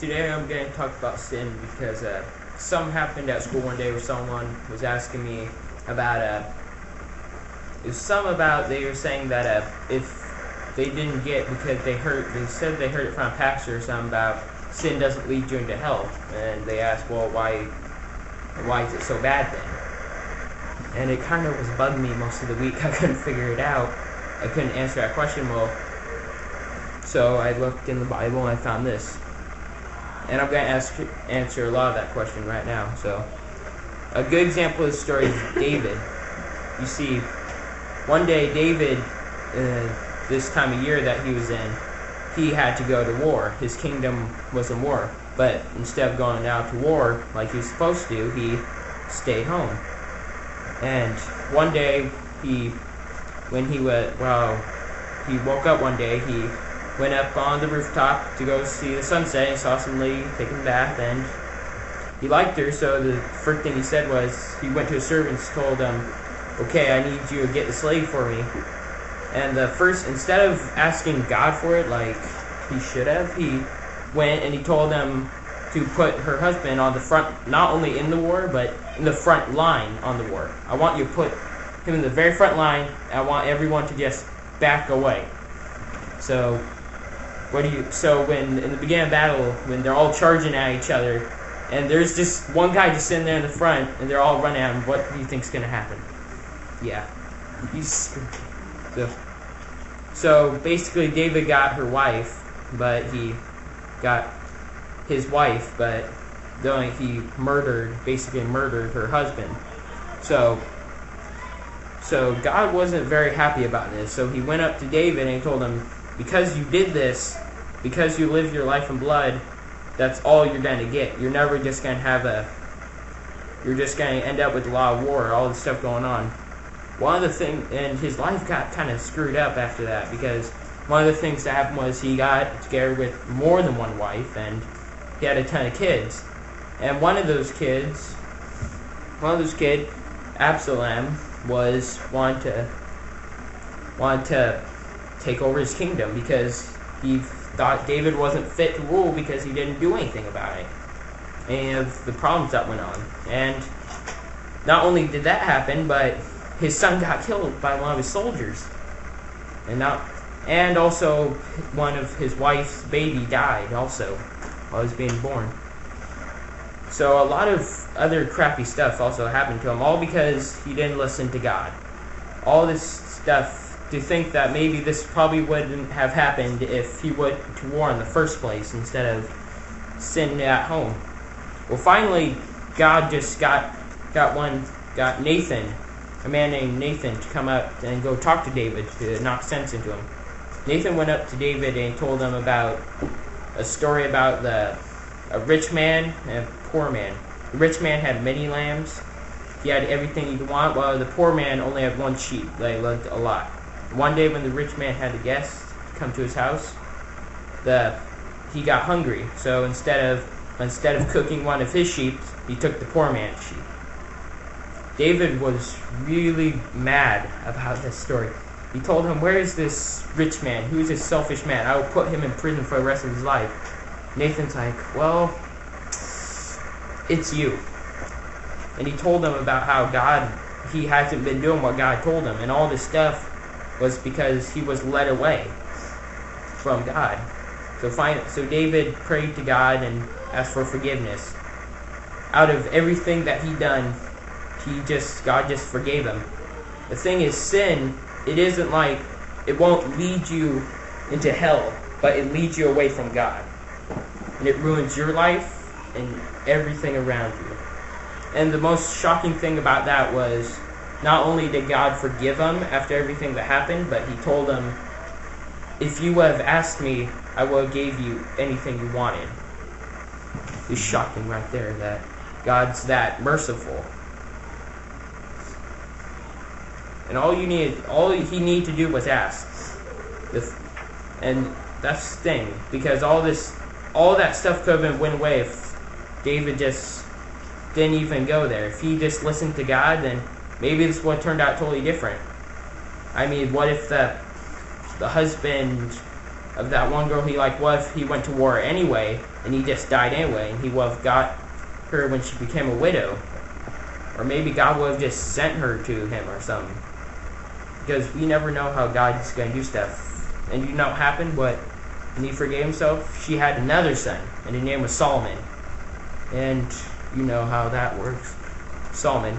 Today I'm going to talk about sin because something happened at school one day where someone was asking me about it was something about they were saying that if they didn't get because they said they heard it from a pastor or something about sin doesn't lead you into hell, and they asked, well, why is it so bad then? And it kind of was bugging me most of the week. I couldn't figure it out. I couldn't answer that question well. So I looked in the Bible and I found this. And I'm going to answer a lot of that question right now. So, a good example of the story is David. You see, one day David, this time of year that he was in, he had to go to war. His kingdom was in war. But instead of going out to war like he was supposed to, he stayed home. And one day, he woke up one day, he went up on the rooftop to go see the sunset and saw some lady taking a bath, and he liked her, so the first thing he said was, he went to his servants, told them, okay, I need you to get this lady for me. And instead of asking God for it like he should have, he went and he told them to put her husband on the front, not only in the war, but in the front line on the war. I want you to put him in the very front line, and I want everyone to just back away. So when in the beginning of battle, when they're all charging at each other, and there's just one guy just sitting there in the front, and they're all running at him, what do you think's going to happen? Yeah. So basically David got her wife, but he got his wife, but he basically murdered her husband. So God wasn't very happy about this. So he went up to David and he told him, because you did this, because you lived your life in blood, that's all you're going to get. You're never just going to you're just going to end up with a lot of war, all this stuff going on. One of the things, and his life got kind of screwed up after that, because one of the things that happened was he got together with more than one wife, and he had a ton of kids. And one of those kids, Absalom, wanted to take over his kingdom because he thought David wasn't fit to rule because he didn't do anything about it. Any of the problems that went on. And not only did that happen, but his son got killed by one of his soldiers. And also one of his wife's baby died also while he was being born. So a lot of other crappy stuff also happened to him, all because he didn't listen to God. All this stuff, to think that maybe this probably wouldn't have happened if he went to war in the first place instead of sitting at home. Well, finally, God just got Nathan, a man named Nathan, to come up and go talk to David to knock sense into him. Nathan went up to David and told him about a story about a rich man and a poor man. The rich man had many lambs. He had everything he could want, while the poor man only had one sheep that he loved a lot. One day when the rich man had a guest come to his house, he got hungry. So instead of cooking one of his sheep, he took the poor man's sheep. David was really mad about this story. He told him, where is this rich man? Who is this selfish man? I will put him in prison for the rest of his life. Nathan's like, well, it's you. And he told him about how he hasn't been doing what God told him. And all this stuff was because he was led away from God. So David prayed to God and asked for forgiveness. Out of everything that he'd done, God just forgave him. The thing is, sin, it isn't like, it won't lead you into hell, but it leads you away from God. And it ruins your life and everything around you. And the most shocking thing about that was, not only did God forgive him after everything that happened, but he told him, if you would have asked me, I would have gave you anything you wanted. It's shocking right there that God's that merciful. And all he needed to do was ask. And that's the thing, because all that stuff could have went away if David just didn't even go there. If he just listened to God, then maybe this would have turned out totally different. I mean, what if the husband of that one girl he liked, what if he went to war anyway, and he just died anyway, and he would have got her when she became a widow? Or maybe God would have just sent her to him or something. Because we never know how God's going to do stuff. And you know what happened? When he forgave himself, she had another son, and his name was Solomon. And you know how that works. Solomon.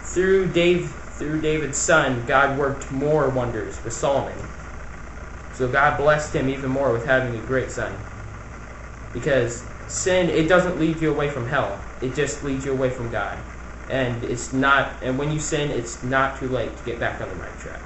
Through David's son, God worked more wonders with Solomon. So God blessed him even more with having a great son. Because sin, it doesn't lead you away from hell. It just leads you away from God. And when you sin, it's not too late to get back on the right track.